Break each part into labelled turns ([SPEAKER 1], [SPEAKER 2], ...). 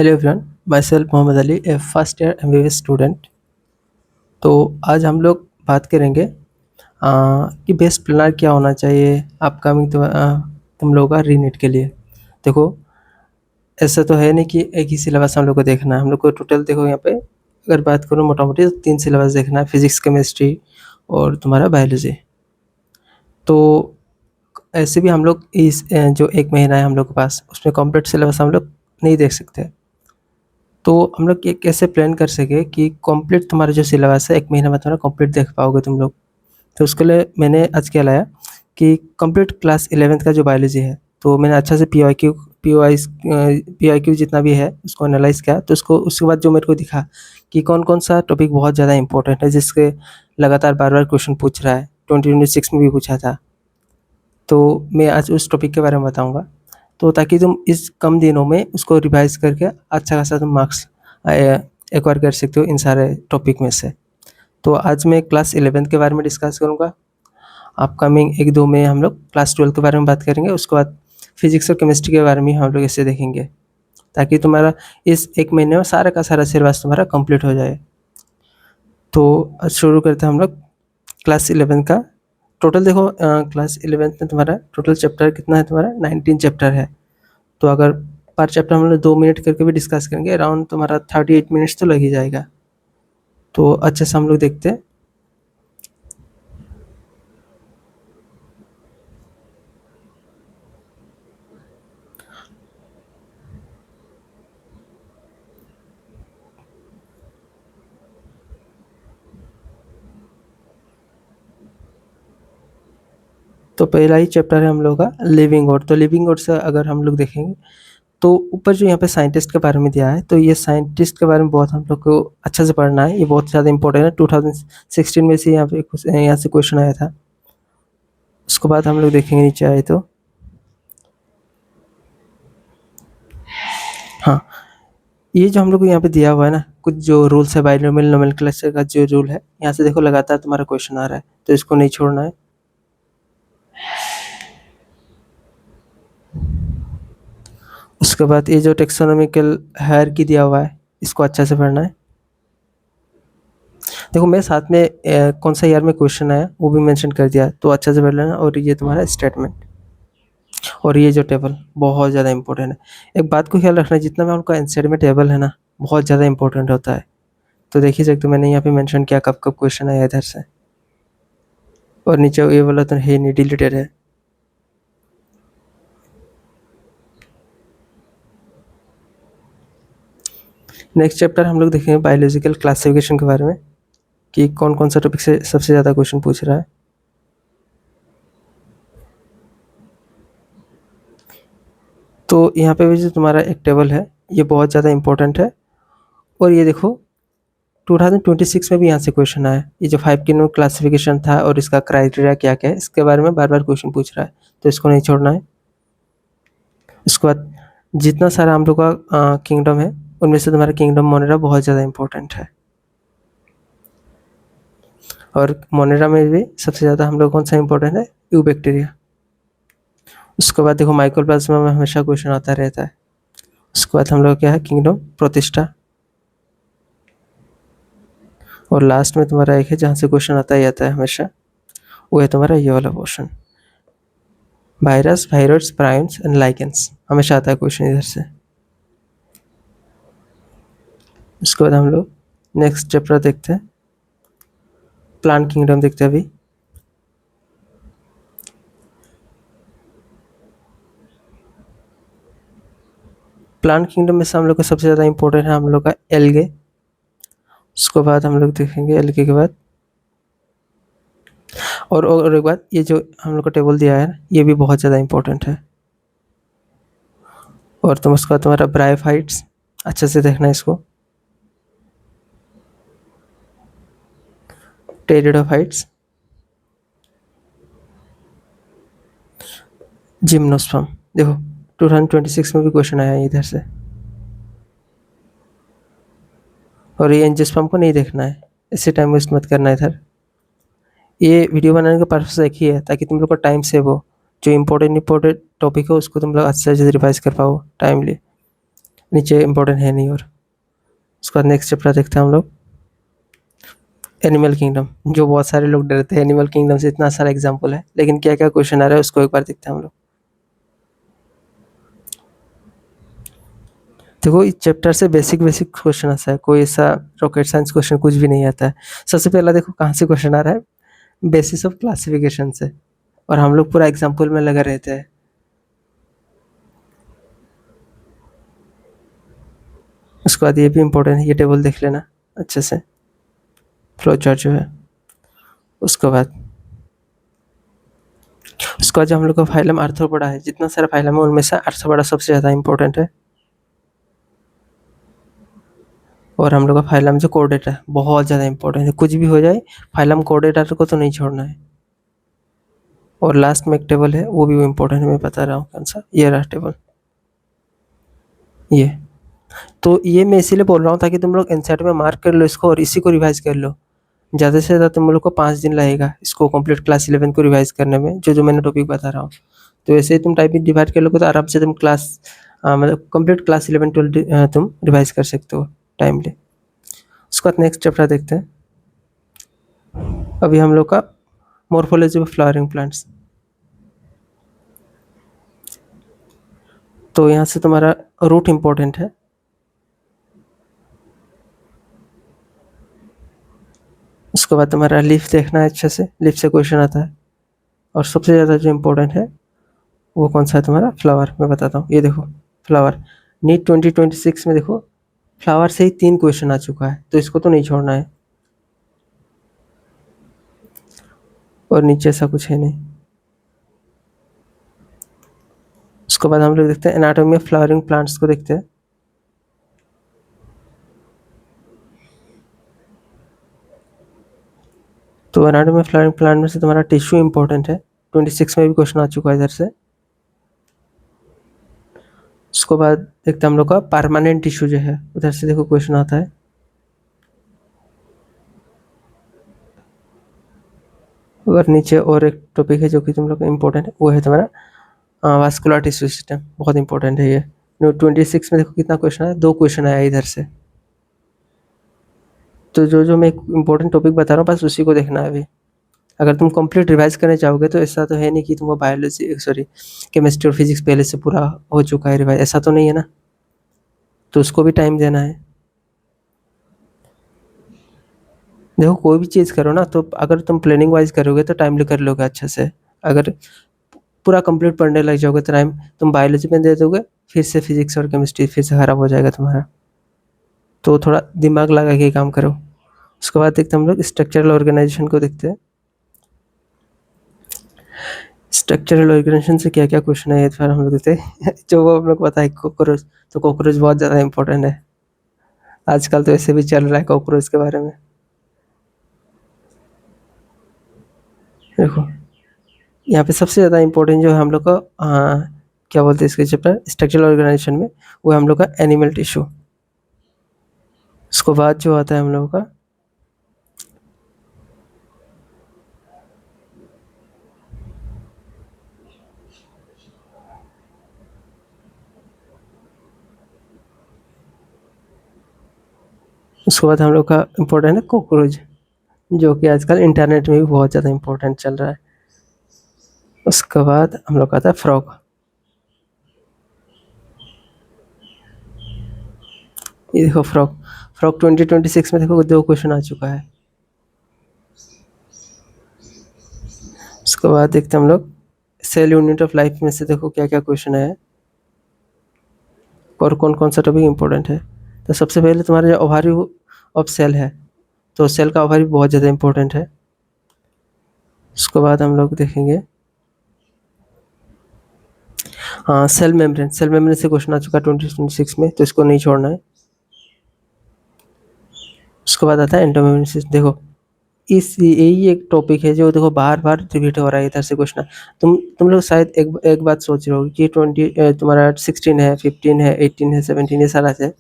[SPEAKER 1] Hello everyone, myself Mohammed Ali, a first year MBBS student. तो आज हम लोग बात करेंगे कि बेस्ट प्लानर क्या होना चाहिए अपकमिंग तुम लोगों का रीनीट के लिए। देखो, ऐसा तो है नहीं कि एक ही सिलेबस हम लोग को देखना है। हम लोग को टोटल देखो यहाँ पे अगर बात करूँ मोटा मोटी तो 3 सिलेबस देखना है, फिजिक्स, केमिस्ट्री और तुम्हारा बायोलॉजी। तो ऐसे भी हम लोग इस जो 1 महीना है हम लोग के पास, उसमें कंप्लीट सिलेबस हम लोग नहीं देख सकते। तो हम लोग ये कैसे प्लान कर सके कि कंप्लीट तुम्हारा जो सिलेबस है 1 महीने में तुम्हारा कंप्लीट देख पाओगे तुम लोग। तो उसके लिए मैंने आज क्या लाया कि कंप्लीट क्लास 11th का जो बायोलॉजी है, तो मैंने अच्छा से पीवाईक्यू जितना भी है उसको एनालाइज़ किया। तो उसको उसके बाद जो मेरे को दिखा कि कौन-कौन सा टॉपिक बहुत ज़्यादा इम्पोर्टेंट है, जिसके लगातार बार-बार क्वेश्चन पूछ रहा है, 2026 में भी पूछा था। तो मैं आज उस टॉपिक के बारे में बताऊँगा। तो ताकि तुम इस कम दिनों में उसको रिवाइज़ करके अच्छा खासा तुम मार्क्स एक्वायर कर सकते हो इन सारे टॉपिक में से। तो आज मैं क्लास 11th के बारे में डिस्कस करूँगा। अपकमिंग 1-2 में हम लोग क्लास 12 के बारे में बात करेंगे। उसके बाद फिजिक्स और केमिस्ट्री के बारे में हम लोग ऐसे देखेंगे, ताकि तुम्हारा इस 1 महीने में सारा का सारा सिलेबस तुम्हारा कंप्लीट हो जाए। तो शुरू करते हैं हम लोग क्लास 11 का। टोटल देखो, क्लास 11th में तुम्हारा टोटल चैप्टर कितना है, तुम्हारा 19 चैप्टर है। तो अगर पर चैप्टर हम लोग 2 मिनट करके भी डिस्कस करेंगे, अराउंड तुम्हारा 38 मिनट्स तो लग ही जाएगा। तो अच्छे से हम लोग देखते हैं। तो पहला ही चैप्टर है हम लोग का लिविंग वुड। तो लिविंग वुड से अगर हम लोग देखेंगे तो ऊपर जो यहाँ पे साइंटिस्ट के बारे में दिया है, तो ये साइंटिस्ट के बारे में बहुत हम लोग को अच्छे से पढ़ना है। ये बहुत ज़्यादा इंपॉर्टेंट है। 2016 में से यहाँ से क्वेश्चन आया था। उसके बाद हम लोग देखेंगे नीचे आए तो हाँ, ये जो हम लोग को यहाँ पे दिया हुआ है ना, कुछ जो रूल्स है बाइनोमियल नोमेनक्लेचर का जो रूल है, यहाँ से देखो लगातार तुम्हारा क्वेश्चन आ रहा है, तो इसको नहीं छोड़ना है। उसके बाद ये जो टेक्सोनोमिकल हायरार्की दिया हुआ है, इसको अच्छे से पढ़ना है। देखो मैं साथ में कौन सा ईयर में क्वेश्चन आया वो भी मेंशन कर दिया, तो अच्छे से पढ़ लेना। और ये तुम्हारा स्टेटमेंट और ये जो टेबल बहुत ज़्यादा इंपॉर्टेंट है। एक बात को ख्याल रखना, जितना भी उनका आंसर में टेबल है ना, बहुत ज़्यादा इंपॉर्टेंट होता है। तो देख ही सकते हो मैंने यहाँ पे मेंशन किया कब कब क्वेश्चन आया इधर से। और नीचे ये वाला तो है नहीं, डिलीटेड है। नेक्स्ट चैप्टर हम लोग देखेंगे बायोलॉजिकल क्लासिफिकेशन के बारे में, कि कौन कौन सा टॉपिक से सबसे ज़्यादा क्वेश्चन पूछ रहा है। तो यहाँ पे भी जो तुम्हारा एक टेबल है, ये बहुत ज़्यादा इंपॉर्टेंट है। और ये देखो 2026 में भी यहाँ से क्वेश्चन आया। ये जो 5 किलो क्लासिफिकेशन था और इसका क्राइटेरिया क्या क्या है, इसके बारे में बार बार क्वेश्चन पूछ रहा है, तो इसको नहीं छोड़ना है। उसके बाद जितना सारा हम लोग का किंगडम है, उनमें से तुम्हारा किंगडम मोनेरा बहुत ज़्यादा इंपॉर्टेंट है। और मोनेरा में भी सबसे ज़्यादा हम लोग कौन सा इंपॉर्टेंट है, यू बैक्टीरिया। उसके बाद देखो माइकोप्लाज्मा में हमेशा क्वेश्चन आता रहता है। उसके बाद हम लोग क्या है, किंगडम प्रोटिस्टा। और लास्ट में तुम्हारा एक है जहाँ से क्वेश्चन आता ही आता है हमेशा, वो है तुम्हारा ये वाला portion, virus, virus, primes and lichens. हमेशा आता है क्वेश्चन इधर से। उसके बाद हम लोग नेक्स्ट चैप्टर देखते हैं, प्लांट किंगडम देखते हैं अभी। प्लांट किंगडम में से हम लोग का सबसे ज़्यादा इंपॉर्टेंट है हम लोग का एल्गे। उसके बाद हम लोग देखेंगे एल्गे के बाद और एक बात, ये जो हम लोग का टेबल दिया है ये भी बहुत ज़्यादा इंपॉर्टेंट है। और तुम उसका तुम्हारा ब्रायोफाइट्स अच्छे से देखना है इसको, टेरिडोफाइट्स, जिम्नोस्पर्म। देखो 2026 में भी क्वेश्चन आया है इधर से। और ये एंजियोस्पर्म को नहीं देखना है, इसी टाइम वेस्ट मत करना इधर। ये वीडियो बनाने का पर्पस एक ही है, ताकि तुम लोग का टाइम सेव हो। जो इम्पोर्टेंट टॉपिक है उसको तुम लोग अच्छे से रिवाइज कर पाओ टाइमली। नीचे इम्पोर्टेंट है नहीं। और उसके बाद नेक्स्ट चैप्टर देखते हैं हम लोग एनिमल किंगडम, जो बहुत सारे लोग डरते हैं एनिमल किंगडम से, इतना सारा एग्जाम्पल है, लेकिन क्या क्या क्वेश्चन आ रहा है उसको एक बार देखते हैं हम लोग। देखो इस चैप्टर से बेसिक बेसिक क्वेश्चन आता है, कोई ऐसा रॉकेट साइंस क्वेश्चन कुछ भी नहीं आता है। सबसे पहला देखो कहाँ से क्वेश्चन आ रहा है, बेसिस ऑफ क्लासिफिकेशन से, और हम लोग पूरा एग्जाम्पल में लगे रहते हैं। उसके बाद ये भी इम्पोर्टेंट है, ये टेबल देख लेना अच्छे से, फ्लो चार्ट जो है। उसके बाद जो हम लोग का फाइलम आर्थ्रोपोडा है, जितना सारा फाइलम है उनमें से आर्थ्रोपोडा सबसे ज़्यादा इम्पोर्टेंट है। और हम लोग का फाइलम जो कोर्डेटा है बहुत ज़्यादा इंपॉर्टेंट है, कुछ भी हो जाए फाइलम कोर्डेटा को तो नहीं छोड़ना है। और लास्ट में एक टेबल है वो भी इम्पोर्टेंट है, मैं बता रहा हूँ कौन सा, ये रहा टेबल। ये तो ये मैं इसीलिए बोल रहा हूँ ताकि तुम लोग एनसीईआरटी में मार्क कर लो इसको और इसी को रिवाइज कर लो। ज़्यादा से ज़्यादा तुम लोग को 5 दिन लगेगा इसको कंप्लीट क्लास 11 को रिवाइज करने में, जो मैंने टॉपिक बता रहा हूँ। तो ऐसे ही तुम टाइपिंग डिवाइड कर लोगे तो आराम से तुम क्लास मतलब कंप्लीट क्लास 11 12 तुम रिवाइज कर सकते हो टाइमली। उसके बाद नेक्स्ट चैप्टर देखते हैं, अभी हम लोग का मॉर्फोलॉजी ऑफ फ्लावरिंग प्लांट्स। तो यहाँ से तुम्हारा रूट इम्पोर्टेंट है, उसके बाद तुम्हारा लीफ देखना है अच्छे से, लीफ से क्वेश्चन आता है। और सबसे ज़्यादा जो इम्पोर्टेंट है वो कौन सा है तुम्हारा, फ्लावर। मैं बताता हूँ, ये देखो फ्लावर, नीट 2026 में देखो फ्लावर से ही 3 क्वेश्चन आ चुका है, तो इसको तो नहीं छोड़ना है। और नीचे ऐसा कुछ है नहीं। उसके बाद हम लोग देखते हैं एनाटॉमी ऑफ फ्लावरिंग प्लांट्स को देखते हैं। तो एनाटॉमी ऑफ फ्लावरिंग प्लांट में से तुम्हारा टिश्यू इंपॉर्टेंट है, 26 में भी क्वेश्चन आ चुका है इधर से। उसके बाद देखते हैं हम लोग का परमानेंट टिश्यू जो है, उधर से देखो क्वेश्चन आता है। और नीचे और एक टॉपिक है जो कि तुम लोग का इम्पोर्टेंट है, वो है तुम्हारा वास्कुलर टिश्यू सिस्टम, बहुत इंपॉर्टेंट है ये। 26 में देखो कितना क्वेश्चन है, 2 क्वेश्चन आया इधर से। तो जो मैं इम्पोर्टेंट टॉपिक बता रहा हूँ बस उसी को देखना है अभी। अगर तुम कंप्लीट रिवाइज करना चाहोगे तो ऐसा तो है नहीं कि तुमको बायोलॉजी सॉरी केमिस्ट्री और फिजिक्स पहले से पूरा हो चुका है रिवाइज, ऐसा तो नहीं है ना, तो उसको भी टाइम देना है। देखो कोई भी चीज़ करो ना, तो अगर तुम प्लानिंग वाइज करोगे तो टाइमली कर लोगे अच्छे से। अगर पूरा कंप्लीट पढ़ने लग जाओगे तो टाइम तुम बायोलॉजी में दे दोगे, फिर से फिजिक्स और केमिस्ट्री फिर से खराब हो जाएगा तुम्हारा। तो थोड़ा दिमाग लगा के काम करो। उसके बाद देखते हैं हम लोग स्ट्रक्चरल ऑर्गेनाइजेशन को देखते हैं। स्ट्रक्चरल ऑर्गेनाइजेशन से क्या क्या क्वेश्चन है ये फिर हम लोग देखते हैं। जो वो हम लोग पता है कॉकरोच, तो कॉकरोच बहुत ज़्यादा इंपॉर्टेंट है, आजकल तो ऐसे भी चल रहा है कॉकरोच के बारे में। देखो यहाँ पे सबसे ज़्यादा इम्पोर्टेंट जो है हम लोग का क्या बोलते हैं इसके चैप्टर स्ट्रक्चरल ऑर्गेनाइजेशन में, वो है हम लोग का एनिमल टिश्यू। उसके बाद जो आता है हम लोगों का उसके बाद हम लोग का इम्पोर्टेंट है कॉकरोच, जो कि आजकल इंटरनेट में भी बहुत ज़्यादा इम्पोर्टेंट चल रहा है। उसके बाद हम लोग का आता है फ्रॉग। ये देखो फ्रॉग, फ्रॉग 2026 में देखो 2 क्वेश्चन आ चुका है। उसके बाद देखते हैं हम लोग सेल यूनिट ऑफ लाइफ में से देखो क्या क्या क्वेश्चन है और कौन कौन सा टॉपिक इम्पोर्टेंट है। तो सबसे पहले तुम्हारा जो ओवरी ऑफ सेल है, तो सेल का ओवरी बहुत ज़्यादा इम्पोर्टेंट है। उसके बाद हम लोग देखेंगे हाँ सेल मेम्ब्रेन, सेल मेम्ब्रेन से क्वेश्चन आ चुका है 2026 में, तो इसको नहीं छोड़ना है। उसके बाद आता है एंडोमेम्ब्रेन। देखो इस यही एक टॉपिक है जो देखो बार बार रिपीट हो रहा है इधर से क्वेश्चन। तुम लोग शायद एक बात सोच रहे हो कि 20 तुम्हारा 16 है, 15 है, 18 है, 17 ये सारा है,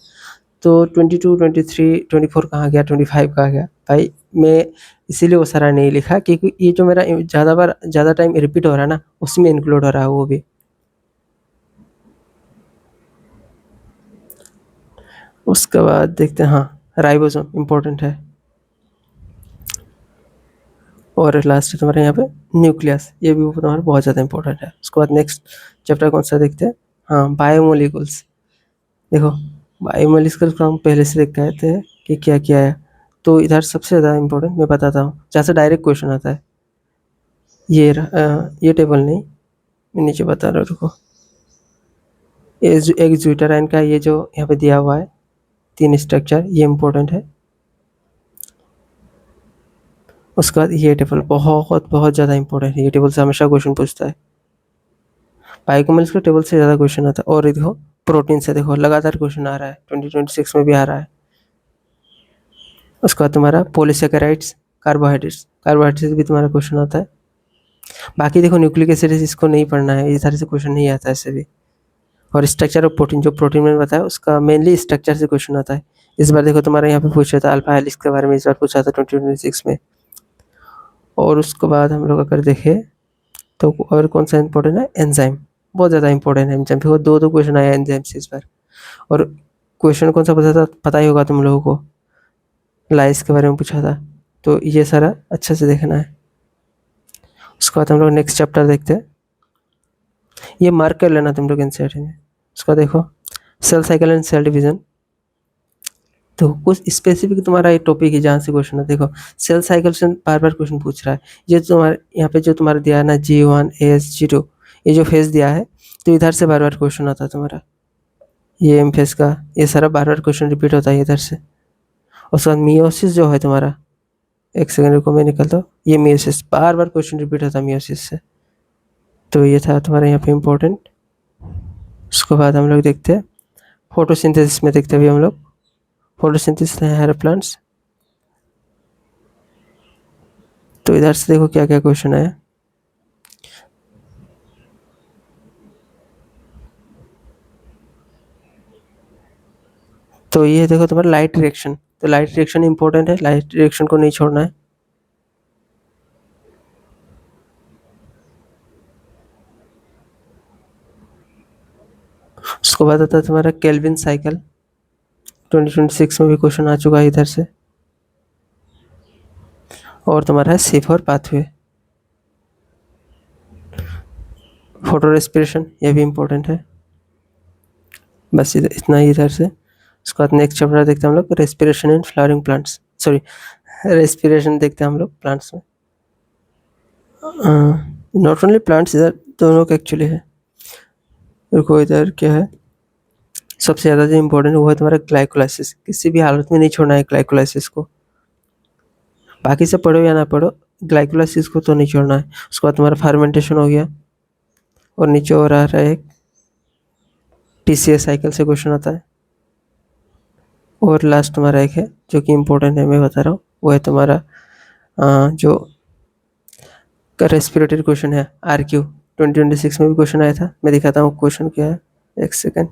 [SPEAKER 1] तो 22 23 24 कहाँ गया, 25 कहाँ गया भाई। मैं इसीलिए वो सारा नहीं लिखा क्योंकि ये जो मेरा ज़्यादा टाइम रिपीट हो रहा है ना, उसमें इंक्लूड हो रहा है वो भी। उसके बाद देखते हैं, हाँ, राइबोसोम इम्पोर्टेंट है। और लास्ट है तुम्हारे यहाँ पे न्यूक्लियस, ये भी तुम्हारा बहुत ज़्यादा इंपॉर्टेंट है। उसके बाद नेक्स्ट चैप्टर कौन सा देखते हैं, हाँ, बायोमोलिकुल्स। देखो, बायोमोलिकुल्स को हम पहले से देख के आए थे कि क्या क्या है। तो इधर सबसे ज़्यादा इंपॉर्टेंट मैं बताता हूँ, जहाँ से डायरेक्ट क्वेश्चन आता है। ये टेबल नहीं, मैं नीचे बता रहा हूँ, रुको। एक ज्यूटाराइन का ये जो यहाँ पे दिया हुआ है 3 स्ट्रक्चर, ये इंपॉर्टेंट है। उसके बाद ये टेबल बहुत बहुत ज़्यादा इंपॉर्टेंट है, ये टेबल से हमेशा क्वेश्चन पूछता है। बायोकेमिस्ट्री के टेबल से ज़्यादा क्वेश्चन आता है। और ये देखो, प्रोटीन से देखो लगातार क्वेश्चन आ रहा है, 2026 में भी आ रहा है। उसके बाद तुम्हारा पॉलीसेकेराइड्स, कार्बोहाइड्रेट्स, कार्बोहाइड्रेट्स भी तुम्हारा क्वेश्चन आता है। बाकी देखो, न्यूक्लिक एसिड इसको नहीं पढ़ना है, इस तरह से क्वेश्चन नहीं आता है ऐसे भी। और स्ट्रक्चर ऑफ प्रोटीन, जो प्रोटीन मैंने बताया उसका मेनली स्ट्रक्चर से क्वेश्चन आता है। इस बार देखो तुम्हारे यहाँ पे पूछा था अल्फा हेलिक्स के बारे में, इस बार पूछा था 2026 में। और उसके बाद हम लोग अगर देखें तो और कौन सा इंपॉर्टेंट है, एंजाइम, बहुत ज़्यादा इंपॉर्टेंट है एंजाइम। देखो 2 क्वेश्चन आया एंजाइम से इस बार। और क्वेश्चन कौन सा पूछा था पता ही होगा तुम लोगों को, लाइस के बारे में पूछा था। तो ये सारा अच्छे से देखना है। उसके बाद हम लोग नेक्स्ट चैप्टर देखते हैं, ये मार्क कर लेना तुम लोग एनसीईआरटी में। उसका देखो, cell cycle and cell division. तो कुछ स्पेसिफिक तुम्हारा ये टॉपिक है जहाँ से क्वेश्चन है। देखो, सेल साइकिल से बार बार क्वेश्चन पूछ रहा है। ये तुम्हारे यहाँ पे जो तुम्हारा दिया है ना, G1 AS G2, ये जो फेज दिया है, तो इधर से बार बार क्वेश्चन आता है तुम्हारा, ये एम फेज का। ये सारा बार बार क्वेश्चन रिपीट होता है इधर से। उसके बाद मियोसिस जो है तुम्हारा, एक सेकंड रुको मैं निकलता हूँ, ये मियोसिस बार बार क्वेश्चन रिपीट होता है मियोसिस से। तो ये था तुम्हारे यहाँ पे इम्पोर्टेंट। उसके बाद हम लोग देखते हैं फोटोसिंथेसिस में, देखते हैं अभी हम लोग फोटोसिंथेसिस है हेयर प्लांट्स। तो इधर से देखो क्या क्या क्वेश्चन है। तो ये देखो तुम्हारा लाइट रिएक्शन, तो लाइट रिएक्शन इंपॉर्टेंट है, लाइट रिएक्शन को नहीं छोड़ना है। उसके बाद आता है तुम्हारा केल्विन साइकिल, 2026 में भी क्वेश्चन आ चुका है इधर से। और तुम्हारा है सेफर पाथवे, फोटो रेस्पिरेशन, ये भी इम्पोर्टेंट है। बस इतना ही इधर से। उसके बाद नेक्स्ट चैप्टर देखते हैं हम लोग, respiration in flowering plants, sorry, respiration देखते हैं हम लोग प्लांट्स में। नॉट ओनली प्लांट्स, इधर दोनों का एक्चुअली है। देखो इधर क्या है, सबसे ज़्यादा जो इम्पोर्टेंट है वो है तुम्हारा ग्लाइकोलाइसिस, किसी भी हालत में नहीं छोड़ना है ग्लाइकोलाइसिस को। बाकी सब पढ़ो या ना पढ़ो, ग्लाइकोलाइसिस को तो नहीं छोड़ना है। उसके बाद तुम्हारा फर्मेंटेशन हो गया। और नीचे और आ रहा है एक TCA साइकिल से क्वेश्चन आता है। और लास्ट तुम्हारा एक है जो कि इम्पोर्टेंट है, मैं बता रहा हूँ, वो है तुम्हारा जो रेस्पिरेटरी क्वेश्चन है RQ, 2026 में भी क्वेश्चन आया था। मैं दिखाता हूँ क्वेश्चन क्या है, एक सेकेंड।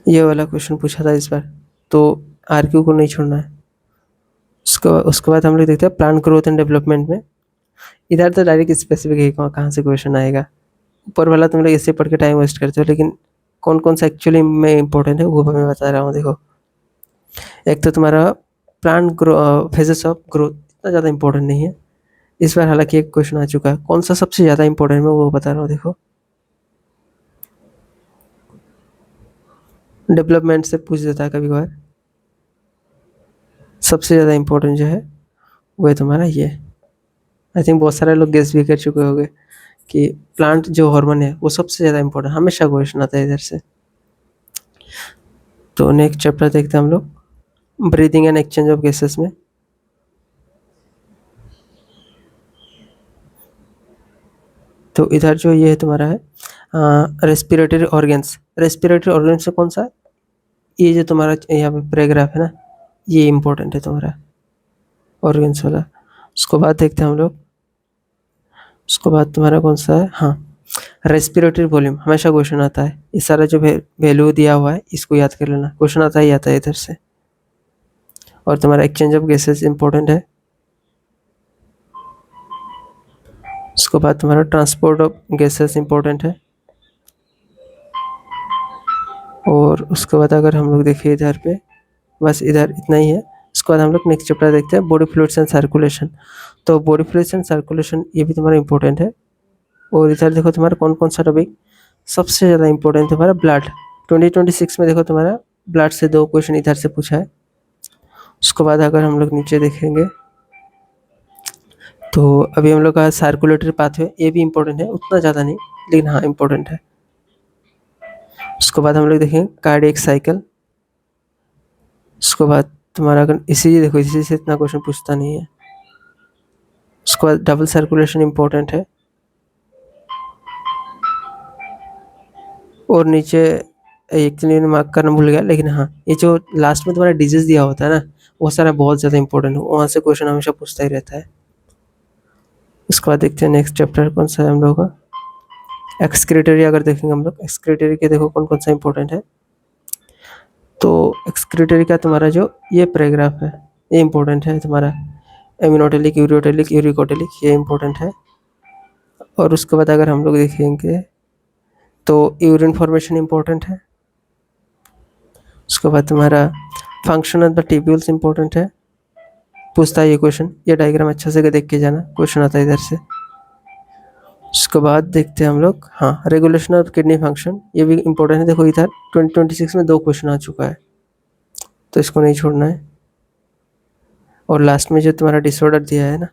[SPEAKER 1] ये वाला क्वेश्चन पूछा था इस बार, तो RQ को नहीं छोड़ना है। उसके बाद हम लोग देखते हैं प्लांट ग्रोथ एंड डेवलपमेंट में। इधर तो डायरेक्ट स्पेसिफिक है कहाँ से क्वेश्चन आएगा, ऊपर वाला तुम लोग इससे पढ़ के टाइम वेस्ट करते हो, लेकिन कौन कौन सा एक्चुअली में इंपॉर्टेंट है वो मैं बता रहा हूँ। देखो, एक तो तुम्हारा plant grow phases of growth, इतना ज़्यादा इंपॉर्टेंट नहीं है इस बार, हालांकि एक क्वेश्चन आ चुका है। कौन सा सबसे ज़्यादा इंपॉर्टेंट है वो बता रहा हूँ। देखो, डेवलपमेंट से पूछ देता है कभी कभार। सबसे ज़्यादा इंपॉर्टेंट जो है वो है तुम्हारा ये, आई थिंक बहुत सारे लोग गेस भी कर चुके होंगे कि प्लांट जो हार्मोन है वो सबसे ज़्यादा इंपॉर्टेंट, हमेशा क्वेश्चन आता है इधर से। तो नेक्स्ट चैप्टर देखते हैं हम लोग, breathing and exchange of gases में। तो इधर जो ये है तुम्हारा है रेस्पिरेटरी ऑर्गन्स, रेस्पिरेटरी ऑर्गन्स से कौन सा, ये जो तुम्हारा यहाँ पे पैराग्राफ है ना, ये इंपॉर्टेंट है तुम्हारा ऑर्गन्स वाला। उसको बाद देखते हैं हम लोग, उसको बाद तुम्हारा कौन सा है, हाँ, रेस्पिरेटरी वॉल्यूम, हमेशा क्वेश्चन आता है। इस सारा जो वैल्यू दिया हुआ है इसको याद कर लेना, क्वेश्चन आता ही आता है इधर से। और तुम्हारा एक्सचेंज ऑफ गैसेस इंपॉर्टेंट है। उसके बाद तुम्हारा ट्रांसपोर्ट ऑफ गैसेस इंपॉर्टेंट है। और उसके बाद अगर हम लोग देखिए इधर पे, बस इधर इतना ही है। उसके बाद हम लोग नेक्स्ट चैप्टर देखते हैं, बॉडी फ्लूइड्स एंड सर्कुलेशन। तो बॉडी फ्लूइड्स एंड सर्कुलेशन ये भी तुम्हारा इंपॉर्टेंट है। और इधर देखो तुम्हारा कौन कौन सा टॉपिक सबसे ज़्यादा इंपॉर्टेंट तुम्हारा ब्लड। 2026 में देखो तुम्हारा ब्लड से 2 क्वेश्चन इधर से पूछा है। उसके बाद अगर हम लोग नीचे देखेंगे तो अभी हम लोग का सर्कुलेटरी पाथवे, ये भी इम्पोर्टेंट है, उतना ज़्यादा नहीं लेकिन हाँ इम्पोर्टेंट है। उसके बाद हम लोग देखेंगे कार्डियक साइकिल। उसके बाद तुम्हारा अगर इसी देखो, इसी से इतना क्वेश्चन पूछता नहीं है। उसके बाद डबल सर्कुलेशन इम्पोर्टेंट है। और नीचे एक तो मैंने मार्क करना भूल गया, लेकिन हाँ ये जो लास्ट में तुम्हारा डिजीज दिया होता है ना, वो सारा बहुत ज़्यादा इंपॉर्टेंट है, वहाँ से क्वेश्चन हमेशा पूछता ही रहता है। उसके बाद देखते हैं नेक्स्ट चैप्टर कौन सा है हम लोग का, एक्सक्रीटरी। अगर देखेंगे हम लोग एक्सक्रीटरी के देखो कौन कौन सा इंपॉर्टेंट है। तो एक्सक्रीटरी का तुम्हारा जो ये पैराग्राफ है ये इंपॉर्टेंट है तुम्हारा, एमिनोटेलिक, यूरियोटेलिक, यूरिकोटेलिक, ये इंपॉर्टेंट है। और उसके बाद अगर हम लोग देखेंगे तो यूरिन फॉर्मेशन इंपॉर्टेंट है। उसके बाद तुम्हारा function of the tubules important है, पूछता है ये क्वेश्चन, ये डायग्राम अच्छा से देख के जाना, क्वेश्चन आता है इधर से। उसके बाद देखते हैं हम लोग, हाँ रेगुलेशन ऑफ किडनी फंक्शन, ये भी इंपॉर्टेंट है। देखो इधर 2026 में 2 क्वेश्चन आ चुका है, तो इसको नहीं छोड़ना है। और लास्ट में जो तुम्हारा डिसऑर्डर दिया है ना,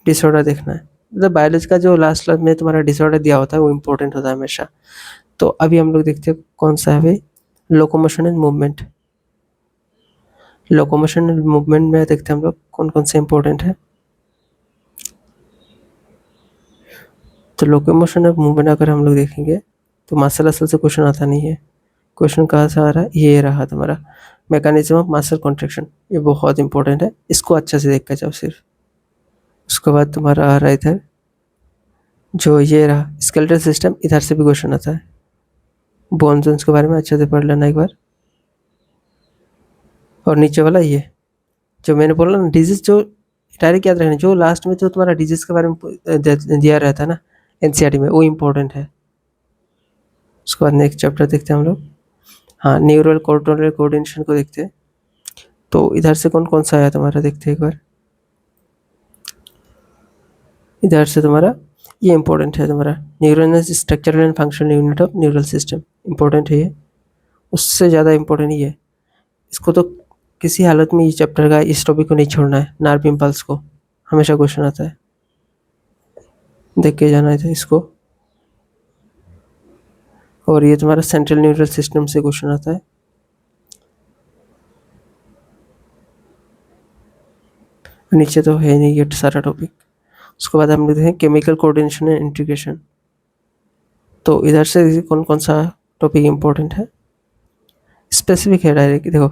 [SPEAKER 1] डिसऑर्डर देखना है। मतलब बायोलॉजी का जो लास्ट में तुम्हारा डिसऑर्डर दिया होता है वो इंपॉर्टेंट होता है हमेशा। तो अभी हम लोग देखते हैं कौन सा है भाई, locomotion and movement. Locomotion and movement में देखते हैं हम लोग कौन कौन से इंपॉर्टेंट है। तो लोकोमोशन एंड मूवमेंट अगर हम लोग देखेंगे तो मासल असल से क्वेश्चन आता नहीं है। क्वेश्चन कहाँ से आ रहा है, ये रहा तुम्हारा मैकेनिज्म ऑफ मसल कॉन्ट्रैक्शन, ये बहुत इंपॉर्टेंट है, इसको अच्छे से देख कर जाओ सिर्फ। उसके बाद तुम्हारा आ रहा है इधर जो ये रहा स्केलेटल सिस्टम, इधर से भी क्वेश्चन आता है। बोन्स जोन्स के बारे में अच्छे से पढ़ लेना एक बार। और नीचे वाला ये जो मैंने बोला ना डिजीज, जो डायरेक्ट याद रखना, जो लास्ट में जो तुम्हारा डिजीज के बारे में दिया रहता है ना एनसीईआरटी में, वो इम्पोर्टेंट है। उसके बाद नेक्स्ट चैप्टर देखते हैं हम लोग, हाँ न्यूरल कोर्टिकल कोऑर्डिनेशन को देखते हैं। तो इधर से कौन कौन सा आया तुम्हारा देखते हैं एक बार। इधर से तुम्हारा ये इंपॉर्टेंट है तुम्हारा, neural structural and functional unit of neural system, important है ये, उससे ज़्यादा इंपॉर्टेंट ये है। इसको तो किसी हालत में ये चैप्टर का इस टॉपिक को नहीं छोड़ना है। नर्व इम्पल्स को हमेशा क्वेश्चन आता है, देख के जाना है इसको। और ये तुम्हारा सेंट्रल न्यूरल सिस्टम से क्वेश्चन आता है। नीचे तो है नहीं ये सारा टॉपिक। उसके बाद हम देखते हैं केमिकल कोऑर्डिनेशन एंड इंटीग्रेशन। तो इधर से कौन कौन सा टॉपिक इंपॉर्टेंट है, स्पेसिफिक है डायरेक्ट। देखो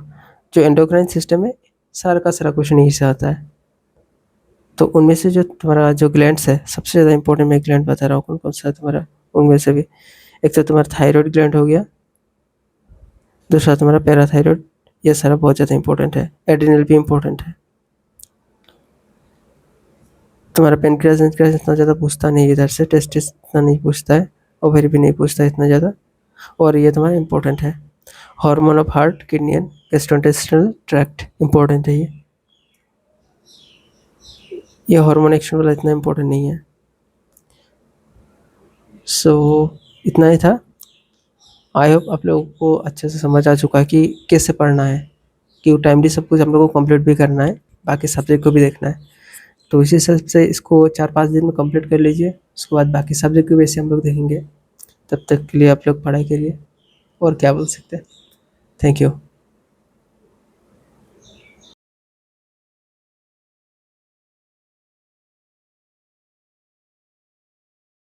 [SPEAKER 1] जो एंडोक्राइन सिस्टम है सारा का सारा क्वेश्चन यहीं से आता है। तो उनमें से जो तुम्हारा जो ग्लैंड्स है सबसे ज़्यादा इंपॉर्टेंट मैं ग्लैंड बता रहा हूँ कौन कौन सा है तुम्हारा, उनमें से भी एक तो तुम्हारा थायराइड ग्लैंड हो गया, दूसरा तुम्हारा पैराथायराइड, ये सारा बहुत ज़्यादा इंपॉर्टेंट है। एड्रिनल भी इंपॉर्टेंट है। तुम्हारा पेनक्रियास इतना ज़्यादा पूछता नहीं इधर से, टेस्टिस इतना नहीं पूछता है, ओवरी भी नहीं पूछता इतना ज़्यादा। और ये तुम्हारा इंपॉर्टेंट है, hormone of heart, kidney and gastrointestinal tract, important है ये हार्मोन एक्शन वाला इतना इंपॉर्टेंट नहीं है। सो इतना ही था। आई होप आप लोगों को अच्छे से समझ आ चुका है कि कैसे पढ़ना है, कि टाइमली सब कुछ हम लोगों को कंप्लीट भी करना है, बाकी सब्जेक्ट को भी देखना है। तो इसी हिसाब से इसको 4-5 दिन में कंप्लीट कर लीजिए। उसके बाद बाकी सब्जेक्ट को वैसे हम लोग देखेंगे। तब तक के लिए आप लोग पढ़ाई करिए, और क्या बोल सकते हैं। Thank you.